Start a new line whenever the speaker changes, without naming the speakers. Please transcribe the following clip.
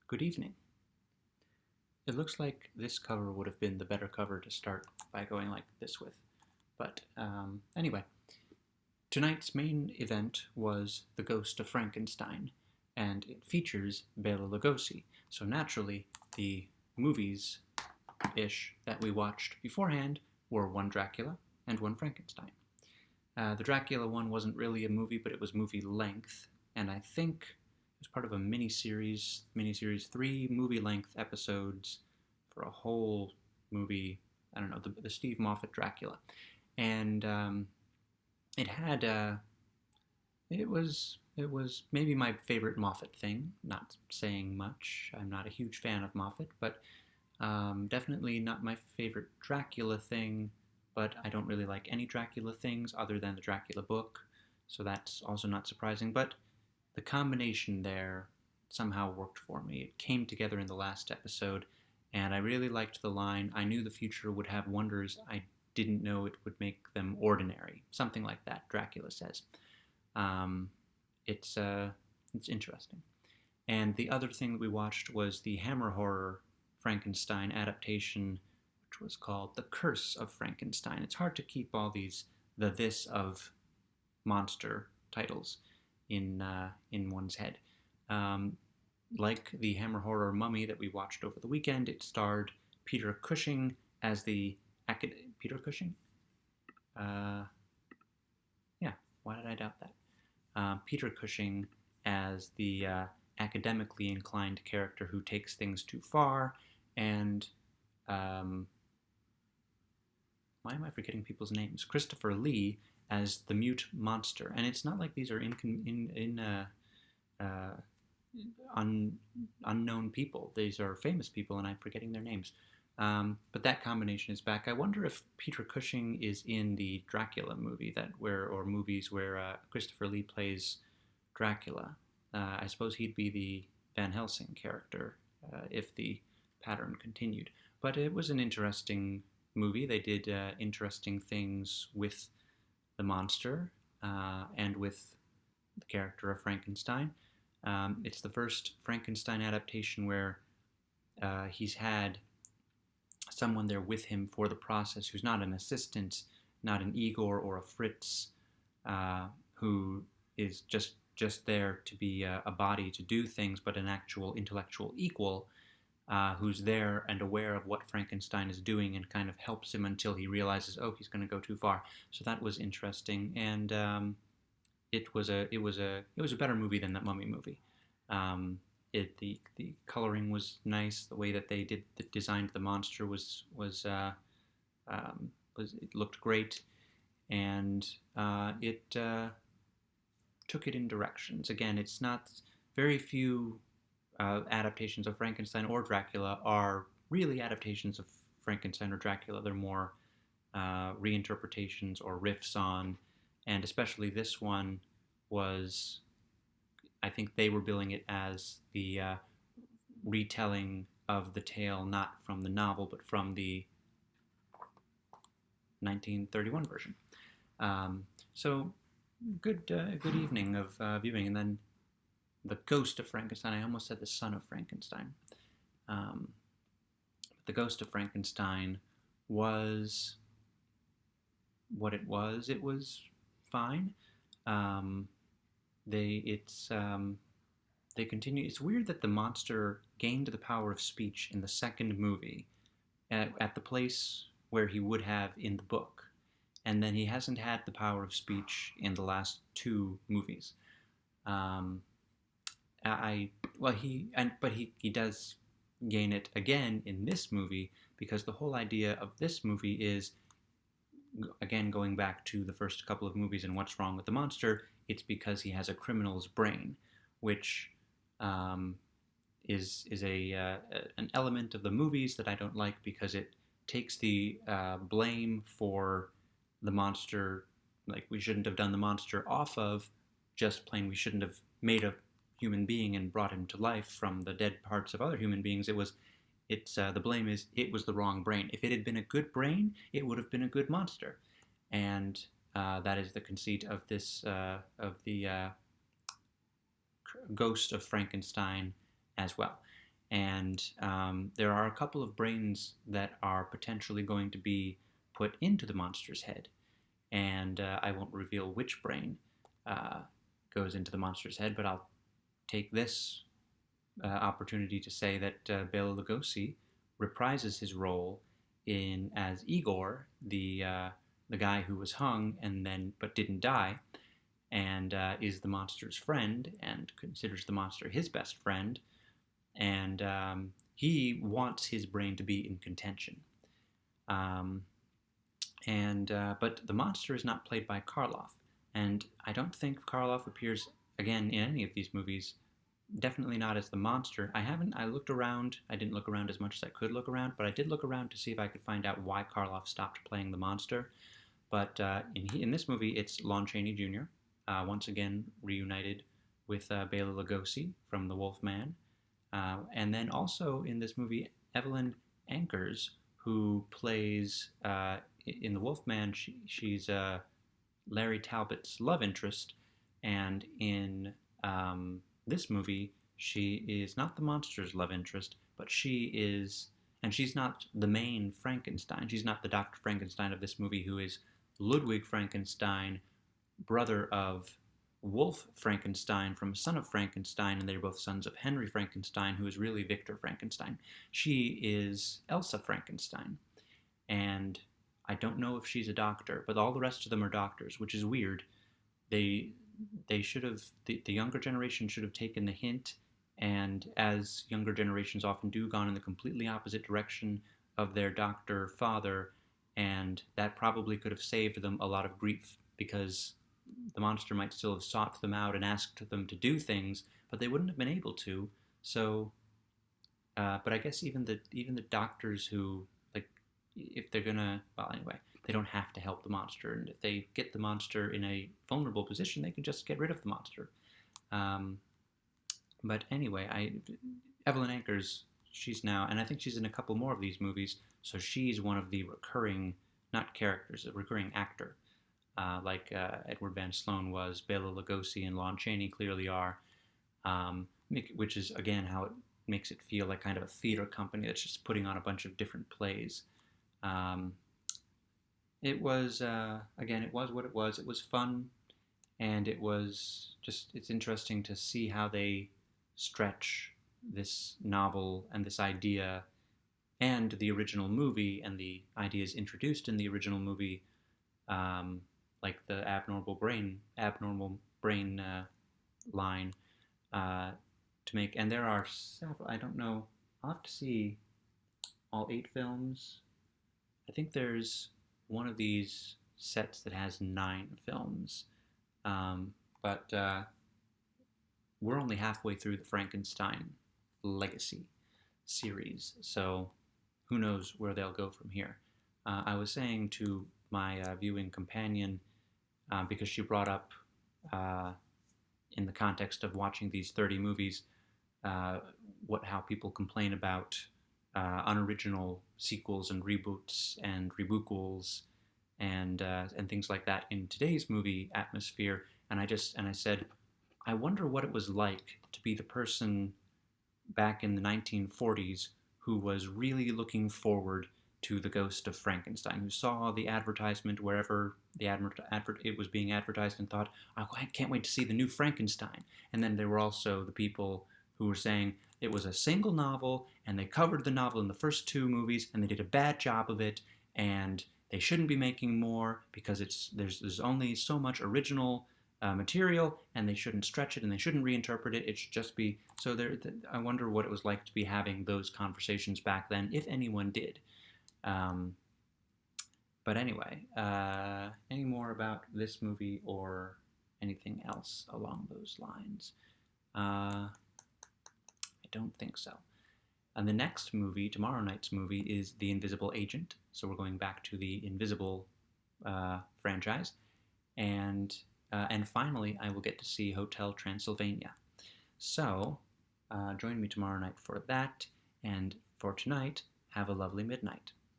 Good evening. It looks like this cover would have been the better cover to start by going like this with. But anyway, tonight's main event was The Ghost of Frankenstein, and it features Bela Lugosi. So naturally, the movies-ish that we watched beforehand were one Dracula and one Frankenstein. The Dracula one wasn't really a movie, but it was movie length, and I think it was part of a miniseries, 3 movie-length episodes for a whole movie, I don't know, the Steve Moffat Dracula. And it was maybe my favorite Moffat thing, not saying much. I'm not a huge fan of Moffat, but definitely not my favorite Dracula thing, but I don't really like any Dracula things other than the Dracula book, so that's also not surprising. But the combination there somehow worked for me. It came together in the last episode, and I really liked the line, "I knew the future would have wonders. I didn't know it would make them ordinary." Something like that, Dracula says. It's interesting. And the other thing that we watched was the Hammer Horror Frankenstein adaptation, which was called The Curse of Frankenstein. It's hard to keep all these this of monster titles in one's head. Like the Hammer Horror Mummy that we watched over the weekend, it starred Peter Cushing as the Peter Cushing? Yeah, why did I doubt that? Peter Cushing as the academically inclined character who takes things too far, and why am I forgetting people's names? Christopher Lee as the mute monster. And it's not like these are unknown people. These are famous people, and I'm forgetting their names. But that combination is back. I wonder if Peter Cushing is in the Dracula movie or movies where Christopher Lee plays Dracula. I suppose he'd be the Van Helsing character if the pattern continued. But it was an interesting movie. They did interesting things with the monster and with the character of Frankenstein. It's the first Frankenstein adaptation where he's had someone there with him for the process who's not an assistant, not an Igor or a Fritz, who is just there to be a body to do things, but an actual intellectual equal who's there and aware of what Frankenstein is doing and kind of helps him until he realizes, oh, he's going to go too far. So that was interesting, and it was a better movie than that Mummy movie. The coloring was nice. The way that they designed the monster was it looked great, and it took it in directions. Again, it's not very few adaptations of Frankenstein or Dracula are really adaptations of Frankenstein or Dracula. They're more reinterpretations or riffs on, and especially this one was, I think they were billing it as the retelling of the tale, not from the novel, but from the 1931 version. So good evening of viewing, and then The Ghost of Frankenstein. I almost said The Son of Frankenstein. The Ghost of Frankenstein was what it was. It was fine. They continue. It's weird that the monster gained the power of speech in the second movie at the place where he would have in the book, and then he hasn't had the power of speech in the last 2 movies. He does gain it again in this movie, because the whole idea of this movie is, again, going back to the first couple of movies and what's wrong with the monster, it's because he has a criminal's brain, which is an element of the movies that I don't like, because it takes the blame for the monster, like we shouldn't have done the monster, off of just plain we shouldn't have made a human being and brought him to life from the dead parts of other human beings. The blame is it was the wrong brain. If it had been a good brain, it would have been a good monster, and that is the conceit of this of the Ghost of Frankenstein as well. And there are a couple of brains that are potentially going to be put into the monster's head. And I won't reveal which brain goes into the monster's head, but I'll take this opportunity to say that Bela Lugosi reprises his role in as Igor, the guy who was hung and then but didn't die, and is the monster's friend and considers the monster his best friend, and he wants his brain to be in contention. Um, and But the monster is not played by Karloff, and I don't think Karloff appears again in any of these movies. Definitely not as the monster. I looked around. I didn't look around as much as I could look around, but I did look around to see if I could find out why Karloff stopped playing the monster. But in this movie, it's Lon Chaney Jr., once again reunited with Bela Lugosi from The Wolf Man. And then also in this movie, Evelyn Ankers, who plays in The Wolf Man, she's Larry Talbot's love interest, and in this movie, she is not the monster's love interest, but she is, and she's not the main Frankenstein. She's not the Dr. Frankenstein of this movie, who is Ludwig Frankenstein, brother of Wolf Frankenstein from Son of Frankenstein, and they're both sons of Henry Frankenstein, who is really Victor Frankenstein. She is Elsa Frankenstein, and I don't know if she's a doctor, but all the rest of them are doctors, which is weird. They should have, the younger generation should have taken the hint, and as younger generations often do, gone in the completely opposite direction of their doctor father, and that probably could have saved them a lot of grief, because the monster might still have sought them out and asked them to do things, but they wouldn't have been able to. So, but I guess even the doctors who, like, if they're gonna, well, anyway, they don't have to help the monster, and if they get the monster in a vulnerable position, they can just get rid of the monster. But anyway, Evelyn Ankers, she's now, and I think she's in a couple more of these movies, so she's one of the recurring, not characters, a recurring actor, like Edward Van Sloan was, Bela Lugosi and Lon Chaney clearly are, which is, again, how it makes it feel like kind of a theater company that's just putting on a bunch of different plays. It was, again, it was what it was. It was fun, and it was just, it's interesting to see how they stretch this novel and this idea and the original movie and the ideas introduced in the original movie, like the abnormal brain line, to make, and there are several, I don't know, I'll have to see all 8 films. I think there's one of these sets that has 9 films, but we're only halfway through the Frankenstein Legacy series, so who knows where they'll go from here. I was saying to my viewing companion, because she brought up, in the context of watching these 30 movies, how people complain about unoriginal sequels and reboots and rebookals and things like that in today's movie atmosphere, and I said, I wonder what it was like to be the person back in the 1940s who was really looking forward to the Ghost of Frankenstein, who saw the advertisement wherever it was being advertised and thought, oh, I can't wait to see the new Frankenstein. And then there were also the people who were saying it was a single novel, and they covered the novel in the first 2 movies, and they did a bad job of it, and they shouldn't be making more because there's only so much original material, and they shouldn't stretch it, and they shouldn't reinterpret it. It should just be so. I wonder what it was like to be having those conversations back then, if anyone did. But anyway, any more about this movie or anything else along those lines? I don't think so. And the next movie, tomorrow night's movie, is The Invisible Agent. So we're going back to the Invisible franchise. And finally, I will get to see Hotel Transylvania. So join me tomorrow night for that. And for tonight, have a lovely midnight.